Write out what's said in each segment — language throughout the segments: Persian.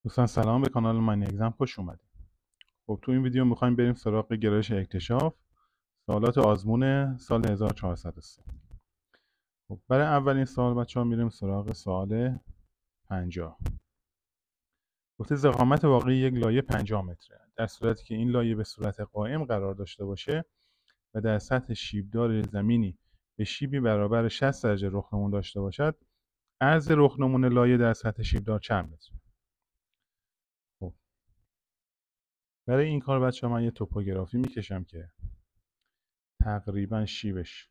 دوستان سلام، به کانال ماین اگزم خوش اومدید. خب تو این ویدیو میخوایم بریم سراغ گرایش اکتشاف سوالات آزمون سال 1403. خب برای اولین سوال بچه‌ها میریم سراغ سوال 50. گفته ضخامت واقعی یک لایه 50 متره در صورتی که این لایه به صورت قائم قرار داشته باشه و در سطح شیبدار زمینی به شیبی برابر 60 درجه رخنمون داشته باشد، عرض رخنمون لایه در سطح شیبدار چند متره؟ خب برای این کار بچه‌ها من یه توپوگرافی میکشم که تقریبا شیبش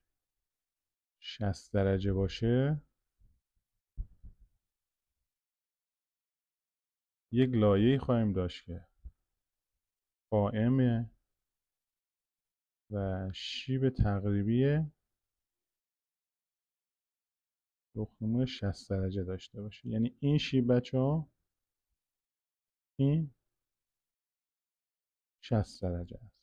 60 درجه باشه. یک لایه‌ای خواهیم داشت که قائمه و شیب تقریبی رخنمون 60 درجه داشته باشه. یعنی این شیب بچه‌ها این 60 درجه است.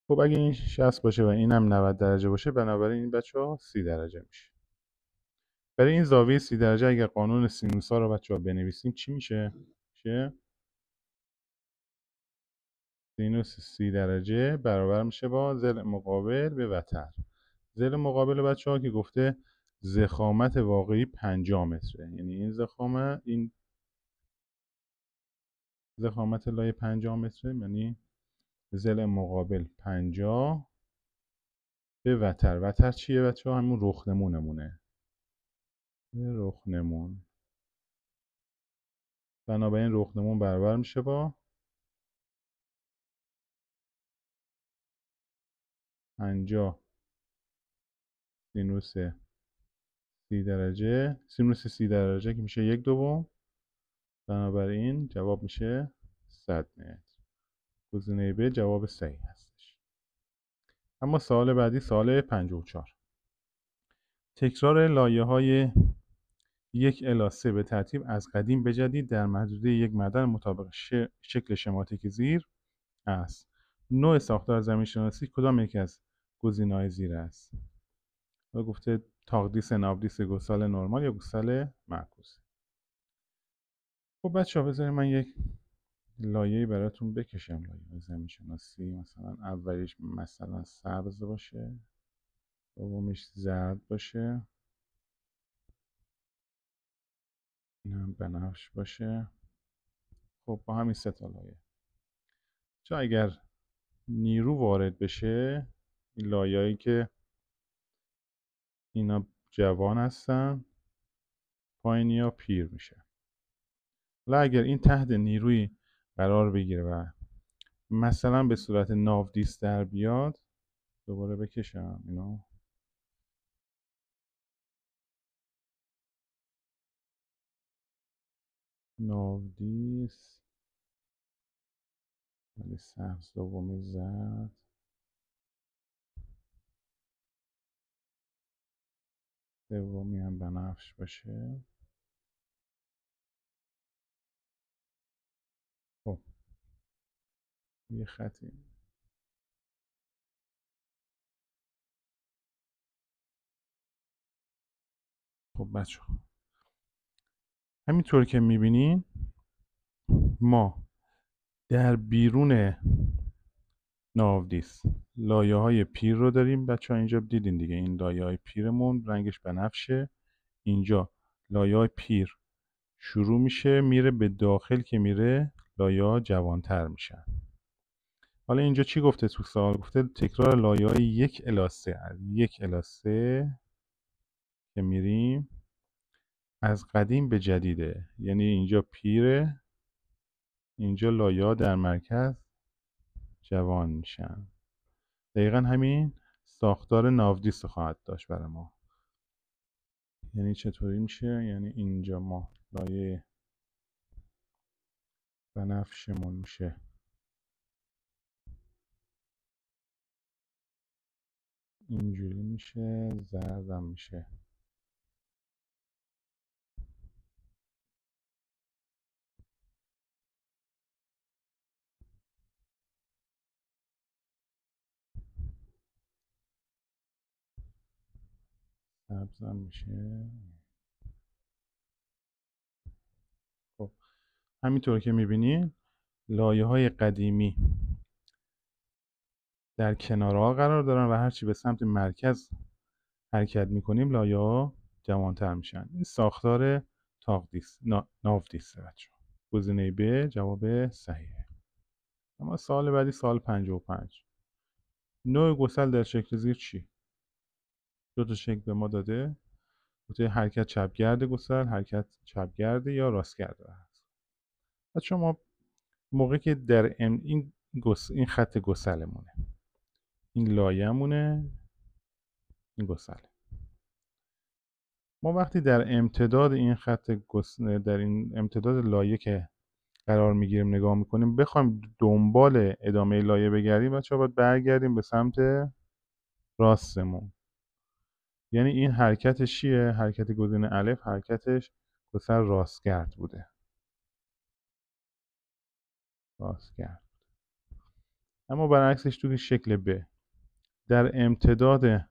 خب اگه این 60 باشه و اینم 90 درجه باشه، بنابراین این بچه‌ها 30 درجه میشه. برای این زاویه 30 درجه اگر قانون سینوسا رو بچه‌ها بنویسیم چی میشه؟ میشه سینوس 30 درجه برابر میشه با ضلع مقابل به وتر. ضلع مقابل بچه‌ها که گفته ضخامت واقعی 50 متره، یعنی این ضخامت لایه 50 متره، یعنی ضلع مقابل 50 به وتر. وتر چیه بچه‌ها؟ همون رخنمونمونه، رخنمون. بنابراین رخنمون برابر میشه با 50 سینوس 30 درجه. سینوس 30 درجه که میشه 1/2، بنابراین جواب میشه 100 متر. گزینه ب جواب صحیح هستش. اما سوال بعدی، سوال 54. تکرار لایه‌های 1 الی 3 به ترتیب از قدیم به جدید در محدوده یک معدن مطابق شکل شماتیک زیر است. نوع ساختار زمین‌شناسی کدام یکی از گزینه‌های زیر است؟ و گفته تاقدیس، ناودیس، گسل نرمال یا گسل معکوس. خب بچه‌ها بذارید من یک لایه‌ای براتون بکشم. لایه زمین‌شناسی مثلا اولیش مثلا سبز باشه، دومیش زرد باشه، این هم بنفش باشه. خب با همین سه تا لایه چون اگر نیرو وارد بشه، این لایه‌ای که اینا جوان هستن، پایینیا پیر میشه. حالا اگر این تحت نیروی قرار بگیره و مثلا به صورت ناودیس در بیاد، دوباره بکشم اینو، ناودیس، ولی سبز، دومی زرد، سومی هم بنفش باشه. خب یه خطی. خب بچه همینطور که میبینین ما در بیرون ناودیس لایه های پیر رو داریم. بچه ها اینجا دیدین دیگه، این لایه های پیرمون رنگش بنفشه. اینجا لایه های پیر شروع میشه میره به داخل، که میره لایه ها جوانتر میشن. حالا اینجا چی گفته تو سوال؟ گفته تکرار لایه های 1 الی 3. از 1 الی 3 که میریم از قدیم به جدیده، یعنی اینجا پیره، اینجا لایه ها در مرکز جوان میشن. دقیقا همین ساختار ناودیس خواهد داشت برای ما. یعنی چطوری میشه؟ یعنی اینجا ما لایه بنفشمون میشه اینجوری، میشه زردم میشه سبزم میشه. خب همینطور که میبینین لایه های قدیمی در کنارها قرار دارن و هرچی به سمت مرکز حرکت میکنیم لایه ها جوانتر میشن. این ساختار ناودیسته بچه. گزینه ب جواب صحیحه. اما سوال بعدی سوال 55. نوع گسل در شکل زیر چی؟ دو تا شکل به ما داده. گفته حرکت چپگرد گسل، حرکت چپگرد یا راستگرد هست. بچه ما موقعی که در این خط گسلمونه، این لایه‌مونه، این گسله. ما وقتی در امتداد این خط در این امتداد لایه که قرار میگیریم نگاه میکنیم، بخوایم دنبال ادامه لایه بگردیم بچه‌ها باید برگردیم به سمت راستمون. یعنی این حرکتش چیه؟ حرکت گزینه الف حرکتش گسل راستگرد بوده. راستگرد. اما برعکسش تو شکل ب، در امتداد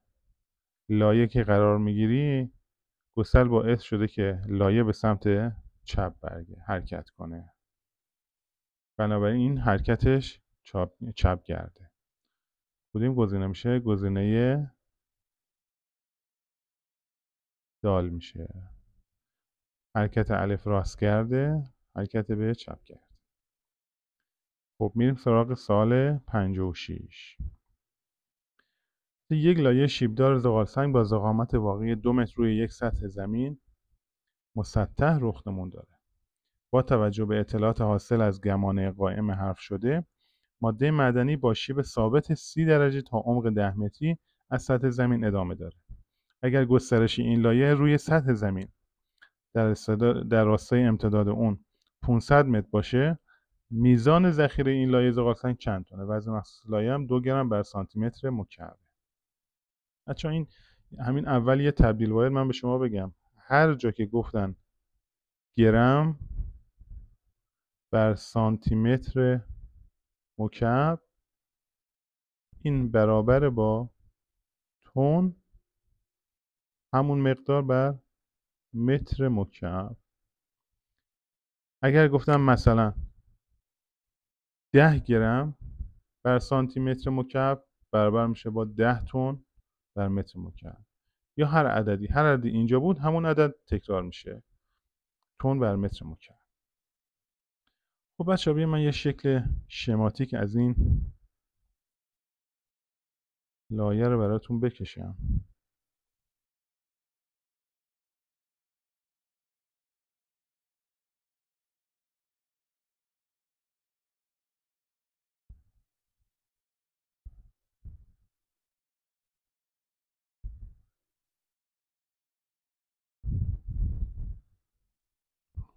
لایه که قرار میگیری گسل باعث شده که لایه به سمت چپ حرکت کنه. بنابراین این حرکتش چپ گرده. کدوم گزینه میشه؟ گزینه دال میشه. حرکت الف راست کرده، حرکت به چپ کرده. خب میریم سراغ سوال 56. یک لایه شیبدار زغالسنگ با ضخامت واقعی 2 متر روی یک سطح زمین مسطح رخنمون داره. با توجه به اطلاعات حاصل از گمانه قائم حرف شده، ماده معدنی با شیب ثابت 30 درجه تا عمق 10 متری از سطح زمین ادامه داره. اگر گسترش این لایه روی سطح زمین در راستای امتداد اون 500 متر باشه، میزان ذخیره این لایه زغالسنگ چند تونه؟ وزن مخصوص لایه هم 2 گرم بر سانتی متر مکعب. بچه‌ها این همین اول یه تبدیل باید من به شما بگم. هر جا که گفتن گرم بر سانتی متر مکعب، این برابر با تن همون مقدار بر متر مکعب. اگر گفتم مثلا 10 گرم بر سانتی متر مکعب برابر میشه با 10 تن بر متر مکعب، یا هر عددی اینجا بود همون عدد تکرار میشه، تن بر متر مکعب. خب بچه‌ها بیاین من یه شکل شماتیک از این لایه رو براتون بکشم.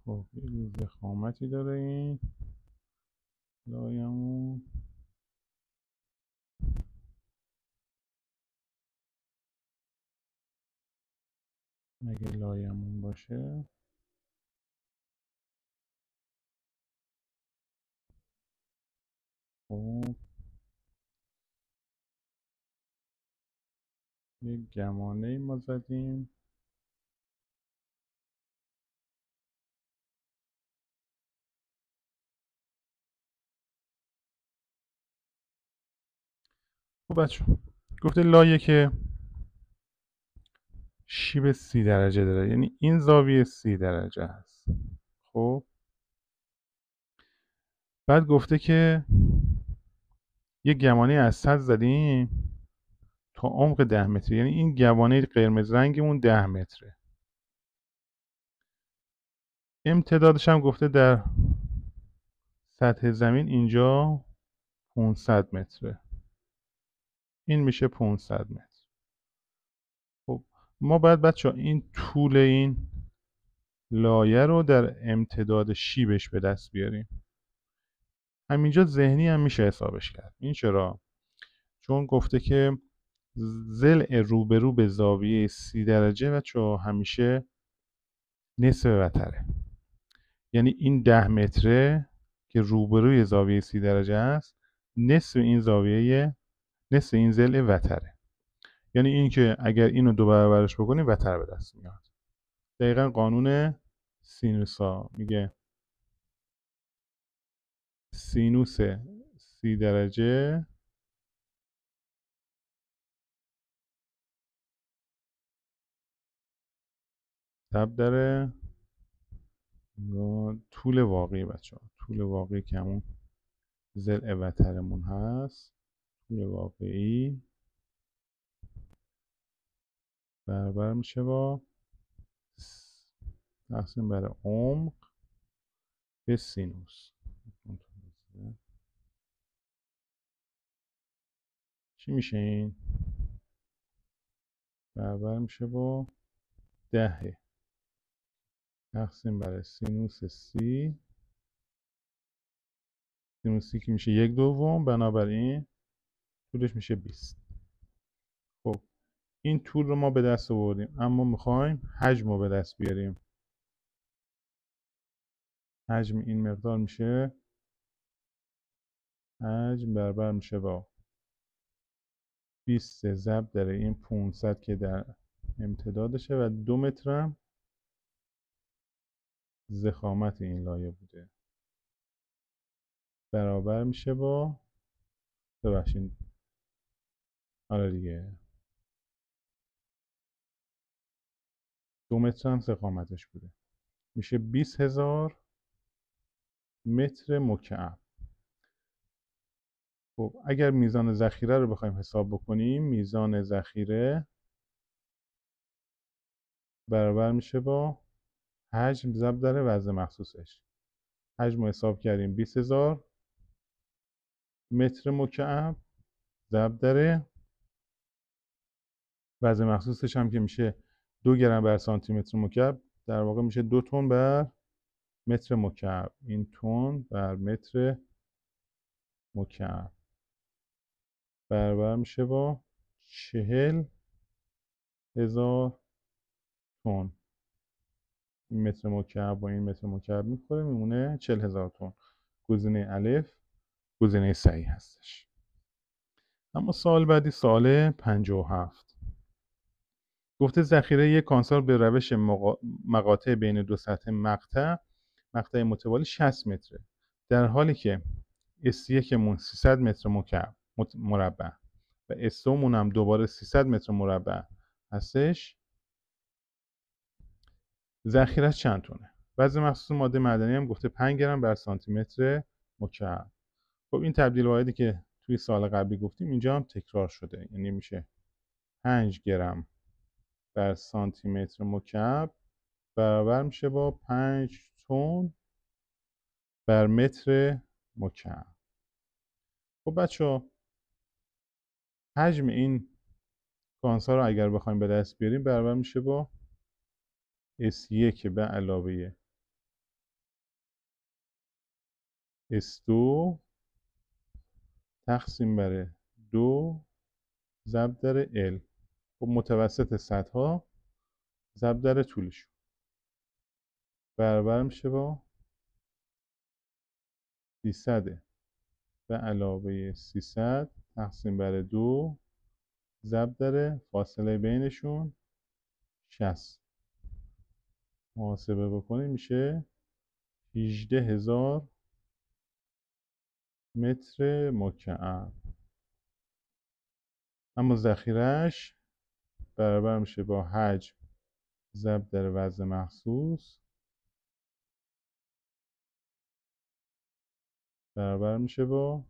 خب یه ضخامتی داره این لایه‌مون. اگه لایه‌مون باشه خب یه گمانه‌ای ما زدیم. خب بچه‌ها گفته لایه که شیب 30 درجه داره، یعنی این زاویه 30 درجه هست. خب بعد گفته که یه گمانه از 100 زدیم تا عمق 10 متر، یعنی این گمانه قرمز رنگمون 10 متره. امتدادش هم گفته در سطح زمین اینجا 500 متره. این میشه 500 متر. خب ما باید بچه این طول این لایه رو در امتداد شیبش به دست بیاریم. همینجا ذهنی هم میشه حسابش کرد. این چرا؟ چون گفته که ضلع روبرو به زاویه 30 درجه بچه همیشه نصف وتره. یعنی این 10 متره که روبروی زاویه 30 درجه است، نصف این ضلع وتره. یعنی این که اگر اینو 2 برابرش بکنیم وتر به دست میاد. دقیقا قانون سینوسا میگه سینوس 30 درجه ضرب در طول واقعی بچه ها، طول واقعی که همون ضلع وترمون هست، طول واقعی برابر میشه با تقسیم بر عمق به سینوس. چی میشه این؟ برابر میشه با 10 تقسیم بر سینوس سی. سینوس سی که میشه 1/2، بنابراین طولش میشه 20. خب این طول رو ما به دست آوردیم، اما میخوایم حجم رو به دست بیاریم. حجم این مقدار میشه، حجم برابر میشه با 20 ضرب در این 500 که در امتدادشه و 2 مترم ضخامت این لایه بوده، برابر میشه با، ببخشید آره دیگه 2 مترم ضخامتش بوده، میشه 20,000 متر مکعب. خب اگر میزان ذخیره رو بخوایم حساب بکنیم، میزان ذخیره برابر میشه با حجم ضرب در وزن مخصوصش. حجم رو حساب کردیم 20,000 متر مکعب ضرب در وزن مخصوصش هم که میشه 2 گرم بر سانتی متر مکعب، در واقع میشه 2 تن بر متر مکعب. این تن بر متر مکعب برابر میشه با 40,000 تن. این متر مکعب با این متر مکعب میخوره، میمونه 40,000 تن. گزینه الف گزینه صحیح هستش. اما سوال بعدی سوال 57. گفته ذخیره یک کانسال به روش مقاطع بین دو سطح مقطع متوالی 60 متره، در حالی که S1 مون 300 متر مکعب مربع و S2 مون هم دوباره 300 متر مربع هستش. ذخیره چند تونه؟ وزن مخصوص ماده معدنی هم گفته 5 گرم بر سانتی متر مکعب. خب این تبدیل واحدی که توی سال قبلی گفتیم اینجا هم تکرار شده، یعنی میشه 5 گرم بر سانتی متر مکعب برابر میشه با 5 تن بر متر مکعب. خب بچه حجم این کانسا رو اگر بخوایم به دست بیاریم برابر میشه با S1 به علاوه S2 تقسیم بر 2 ضرب در L. خب متوسط سطح ها ضرب در طولشون برابر میشه با 300 به علاوه 300 تقسیم بر 2 ضرب در فاصله بینشون 60. محاسبه بکنیم میشه 18,000 متر مکعب. اما ذخیرهش برابر میشه با حجم ضرب در وزن مخصوص برابر میشه با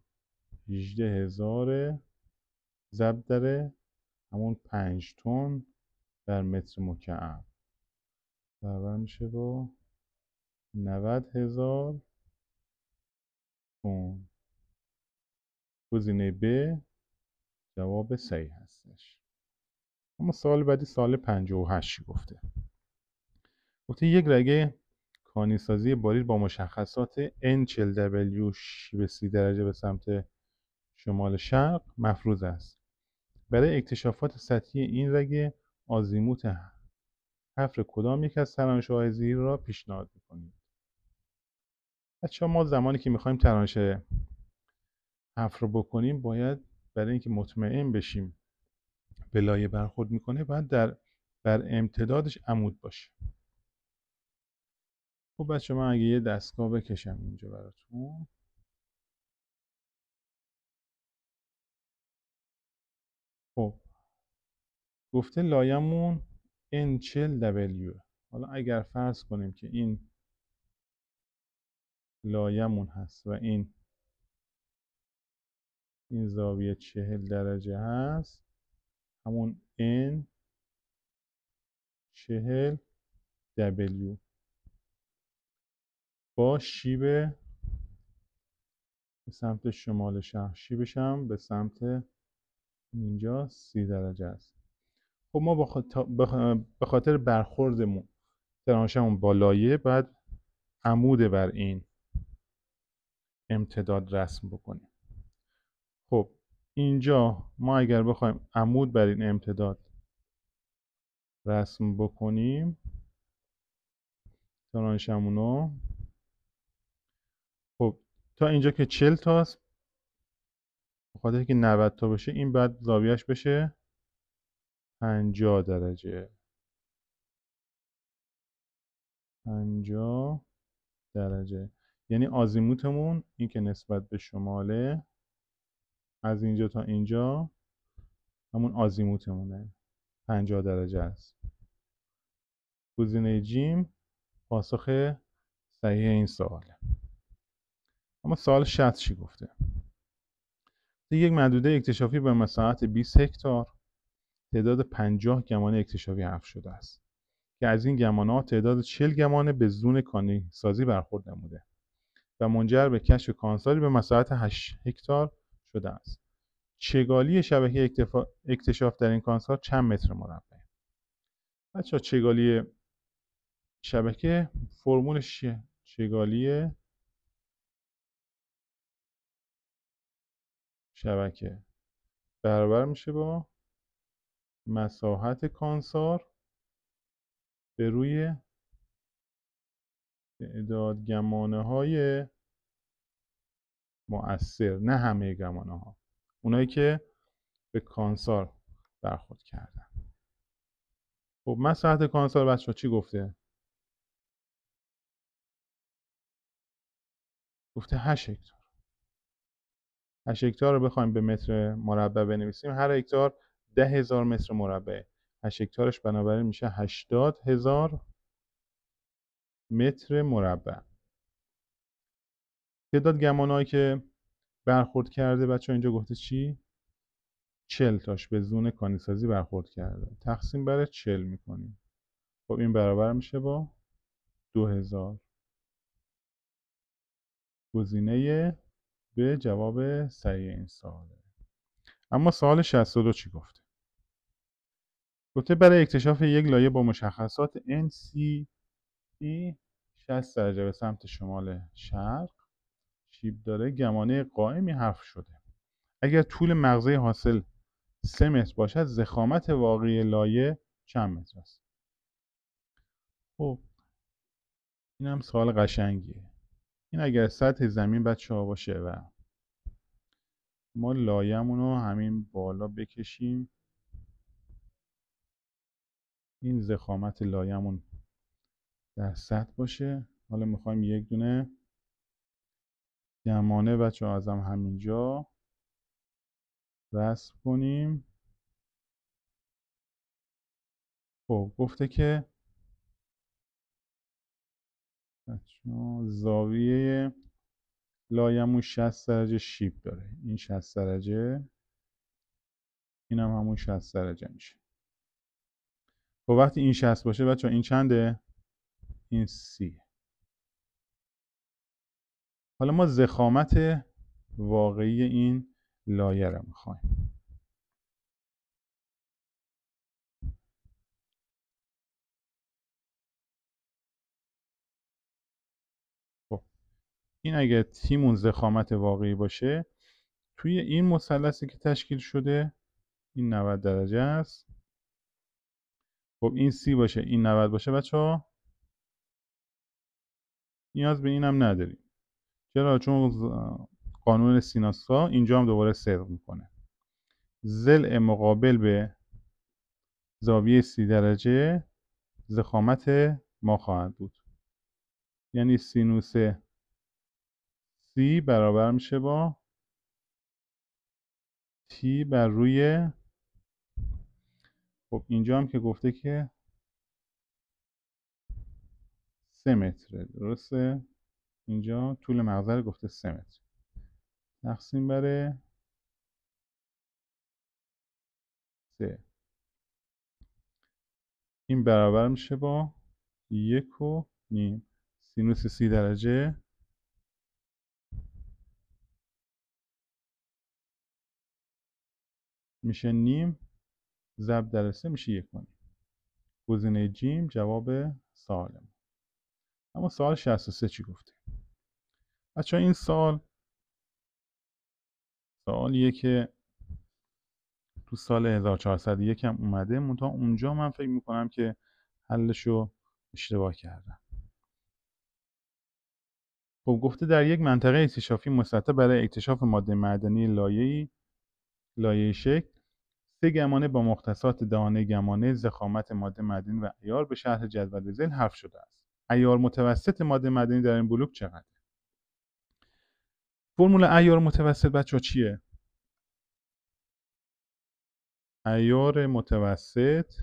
18,000 ضرب در همون 5 تن در متر مکعب برابر میشه با 90,000 تن. گزینه ب جواب صحیح هستش. اما سوال بعدی سوال 58 گفته یک رگه کانیسازی بارید با مشخصات N40W شیب 30 درجه به سمت شمال شرق مفروض است. برای اکتشافات سطحی این رگه آزیموت حفر کدام یک از ترانشه‌های زیر را پیشنهاد می‌کنید؟ بچه‌ها ما زمانی که می‌خوایم ترانشه حفر بکنیم باید برای اینکه مطمئن بشیم به لایه برخورد می‌کنه باید بر امتدادش عمود باشه. خب بچه من اگه یه دستگاه بکشم اینجا براتون، گفته لایمون N40W. حالا اگر فرض کنیم که این لایمون هست و این زاویه 40 درجه هست، همون N40W با شیب به سمت شمال شهر، شیبش هم به سمت اینجا 30 درجه است. خب ما به خاطر برخوردمون ترانشمون با لایه باید عمود بر این امتداد رسم بکنیم. خب اینجا ما اگر بخوایم عمود بر این امتداد رسم بکنیم ترانشمونو، خب تا اینجا که 40 تاست، به خاطر که 90 تا بشه این بعد زاویهش بشه 50 درجه. 50 درجه یعنی آزیموتمون این که نسبت به شماله، از اینجا تا اینجا همون آزیموتمونه، 50 درجه است. گزینه جیم پاسخ صحیح این سواله. اما سوال 60 چی گفته؟ یک محدوده اکتشافی به مساحت 20 هکتار تعداد 50 گمان اکتشافی حذف شده است که از این گمانه‌ها تعداد 40 گمان به زون کانی سازی برخورد نموده و منجر به کشف کانساری به مساحت 8 هکتار شده است. چگالی شبکه اکتشاف در این کانسار چند متر مربع؟ بچه‌ها چگالی شبکه فرمولش چیه؟ چگالی شبکه برابر میشه با مساحت کانسار به روی تعداد گمانه های مؤثر، نه همه گمانه ها، اونایی که به کانسار برخورد کردن. خب مساحت کانسار بچه‌ها چی گفته؟ گفته 8 هکتار. 8 هکتار رو بخوایم به متر مربع بنویسیم، هر هکتار 10,000 متر مربع. 8 هکتارش بنابراین میشه 80,000 متر مربع. تعداد گمانه‌هایی که برخورد کرده بچه‌ها اینجا گفته چی؟ 40 تاش به زون کانیسازی برخورد کرده. تقسیم بر 40 میکنیم. خب این برابر میشه با 2000. گزینه به جواب صحیح این سواله. اما سوال 62 چی گفته؟ گفته برای اکتشاف یک لایه با مشخصات NC 60 درجه به سمت شمال شرق شیب داره گمانه قائمی حذف شده. اگر طول مغزه حاصل 3 متر باشد ضخامت واقعی لایه چند متر است؟ خب این هم سوال قشنگیه. این اگر سطح زمین بچه‌ها باشه و ما لایه‌مون رو همین بالا بکشیم، این ضخامت لایه‌مون در سطح باشه. حالا میخوایم یک دونه گمانه بچه‌ها از همینجا رسم کنیم. خب گفته که زاویه لایه‌مون 60 درجه شیب داره. این 60 درجه، این هم همون 60 درجه میشه. خب وقتی این 60 باشه بچه‌ها این چنده؟ این 30. حالا ما ضخامت واقعی این لایه رو میخوایم. خب این اگه تیمون ضخامت واقعی باشه، توی این مثلثی که تشکیل شده این 90 درجه است. خب این 30 باشه این 90 باشه بچه‌ها، نیاز به اینم نداریم. چرا؟ چون قانون سینوسا اینجا هم دوباره صدق میکنه. ضلع مقابل به زاویه 30 درجه ضخامت ما خواهد بود. یعنی سینوس 30 برابر میشه با تی بر روی خب اینجا هم که گفته که 3 متره، درسته؟ اینجا طول مقطع گفته 3 متر. تقسیم بر 3. این برابر میشه با 1.5. سینوس 30 درجه میشه نیم ضرب در 3 میشه 1.5. گزینه جیم جواب سوال. اما سوال 63 چی گفته؟ بچه‌ها این سوالیه که تو سال 1401 هم اومده، منتها اونجا من فکر میکنم که حلشو اشتباه کردم. خب گفته در یک منطقه اکتشافی مسطح برای اکتشاف ماده معدنی لایه‌ای شکل 3 گمانه با مختصات دهانه گمانه ضخامت ماده معدنی و عیار به شرح جدول ذیل حذف شده است. عیار متوسط ماده معدنی در این بلوک چقدر؟ فرمول عیار متوسط بچه‌ها چیه؟ عیار متوسط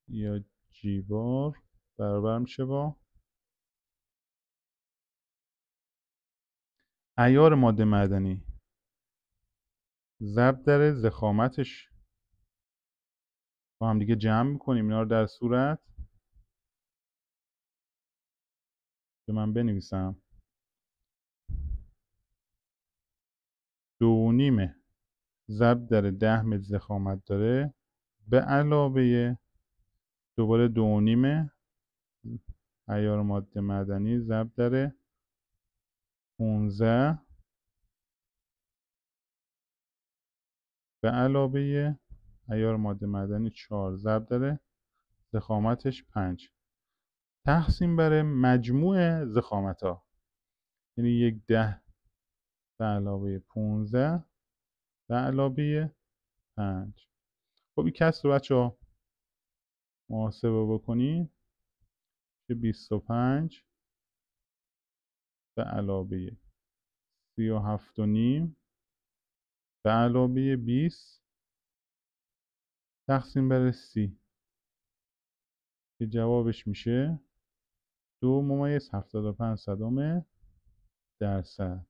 یا جی بار برابر میشه با عیار ماده معدنی ضرب در ضخامتش، با هم دیگه جمع میکنیم اینا رو در صورت که من بنویسم 2.5 ضرب در 10 متر ضخامت داره به علاوه دوباره 2.5 عیار ماده معدنی ضرب در 15 به علاوه عیار ماده معدنی 4 ضرب در ضخامتش 5 تقسیم بر مجموع ضخامت ها، یعنی 1/10 به علاوه 15 به علاوه 5. خب این کسر رو بچه ها محاسبه بکنید که 25 به علاوه 37.5 به علاوه 20 تقسیم بر 30 که جوابش میشه 2.75 درصد.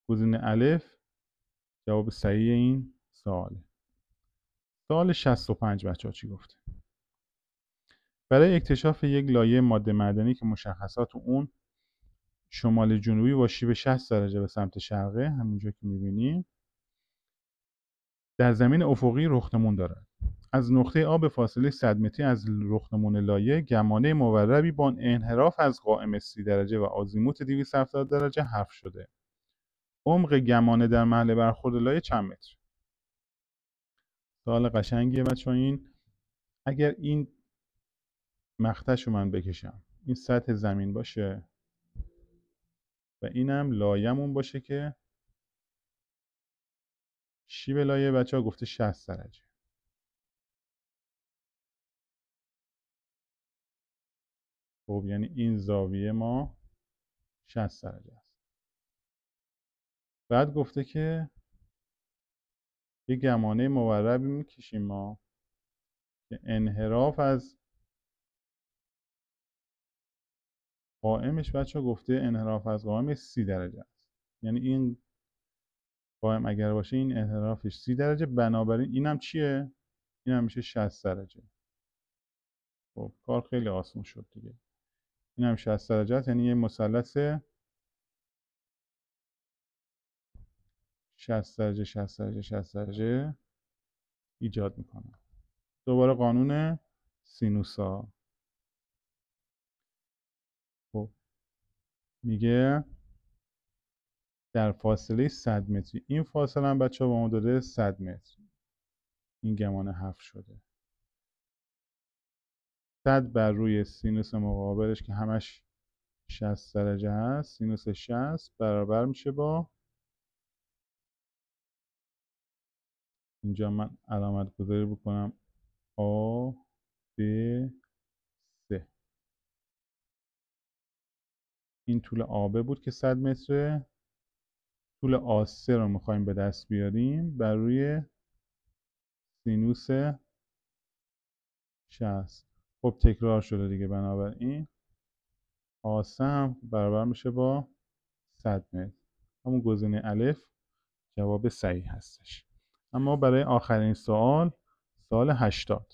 گزینه الف جواب صحیح این سواله. سوال 65 بچه ها چی گفته؟ برای اکتشاف یک لایه ماده معدنی که مشخصات اون شمال جنوبی با شیب 60 درجه به سمت شرقه، همینجا که میبینیم در زمین افقی رختمون دارد. از نقطه آ به فاصله 100 متری از رختمون لایه گمانه موربی با انحراف از قائم 30 درجه و آزیموت 270 درجه حذف شده. عمق گمانه در محل برخورد لایه چند متر؟ سوال قشنگیه بچه‌ها. این اگر این مقطعشو من بکشم، این سطح زمین باشه و اینم لایه‌مون باشه که شیب لایه بچه‌ها گفته 60 درجه. خب یعنی این زاویه ما 60 درجه است. بعد گفته که یه گمانه موربی میکشیم ما که انحراف از قائمش بچه گفته انحراف از قائمش 30 درجه است. یعنی این قائم اگر باشه این انحرافش 30 درجه، بنابراین اینم چیه؟ اینم میشه 60 درجه. خب کار خیلی آسون شد دیگه. اینم 60 درجه است، یعنی یه مثلث 60 درجه 60 درجه 60 درجه ایجاد میکنه. دوباره قانون سینوسا. خب میگه در فاصله 100 متری، این فاصله هم بچه ها با ما داده 100 متر، این گمانه حذف شده. 100 بر روی سینوس مقابلش که همش 60 درجه هست، سینوس 60 برابر میشه با، اینجا من علامت گذاری بکنم A B C. این طول AB بود که 100 متره، طول AC رو میخوایم به دست بیاریم بر روی سینوس 60. خب تکرار شده دیگه، بنابراین آسه هم برابر میشه با 100 متر. همون گزینه الف جواب صحیح هستش. اما برای آخرین سوال، سوال 80.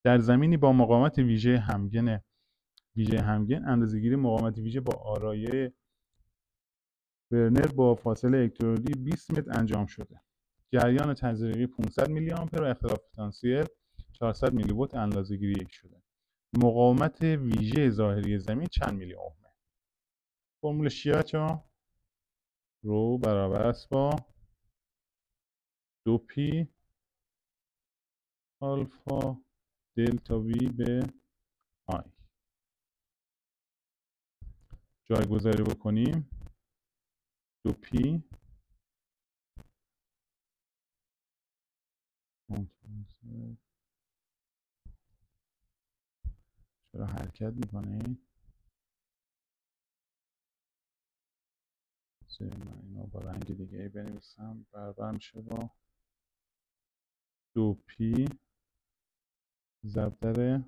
در زمینی با مقاومت ویژه همگن اندازه‌گیری مقاومت ویژه با آرایه ورنر با فاصله الکترودی 20 متر انجام شده. جریان تزریقی 500 میلی آمپر و اختلاف پتانسیل 400 میلی ولت اندازه‌گیری شده. مقاومت ویژه ظاهری زمین چند میلی اومه؟ فرمولش چیه بچه‌ها؟ رو برابر است با 2p آلفا دلتا وی به آی. جایگذاری بکنیم 2p چرا حرکت میکنه این؟ من اینو با رنگ دیگه بنویسم، برابر میشه با 2p ضرب در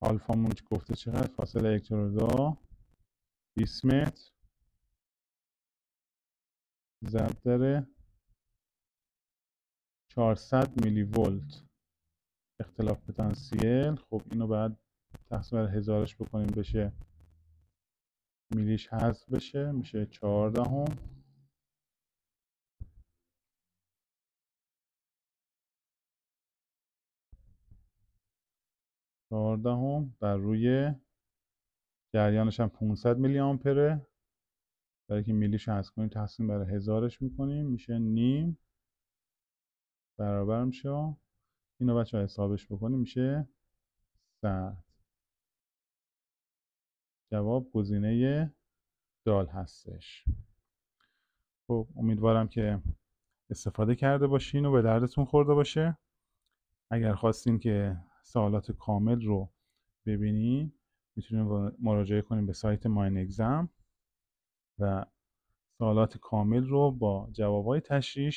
آلفامون گفته چقدر؟ فاصله الکترودا 20 متر ضرب در 400 میلی ولت اختلاف پتانسیل. خب اینو بعد تقسیم بر هزارش بکنیم بشه میلیش حذف بشه، میشه 14 بر روی جریانش هم 500 میلی آمپره. برای که میلیش حذف کنیم تقسیم بر هزارش میکنیم، میشه نیم، برابر میشه. اینو بچه ها حسابش بکنیم میشه 100. جواب گزینه دال هستش. خب امیدوارم که استفاده کرده باشین و به دردتون خورده باشه. اگر خواستین که سوالات کامل رو ببینین میتونین مراجعه کنین به سایت ماین اگزم و سوالات کامل رو با جوابای تشریح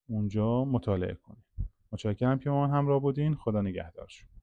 اونجا مطالعه کنین. متشکرم که با من همراه بودین. خدا نگهدارشون.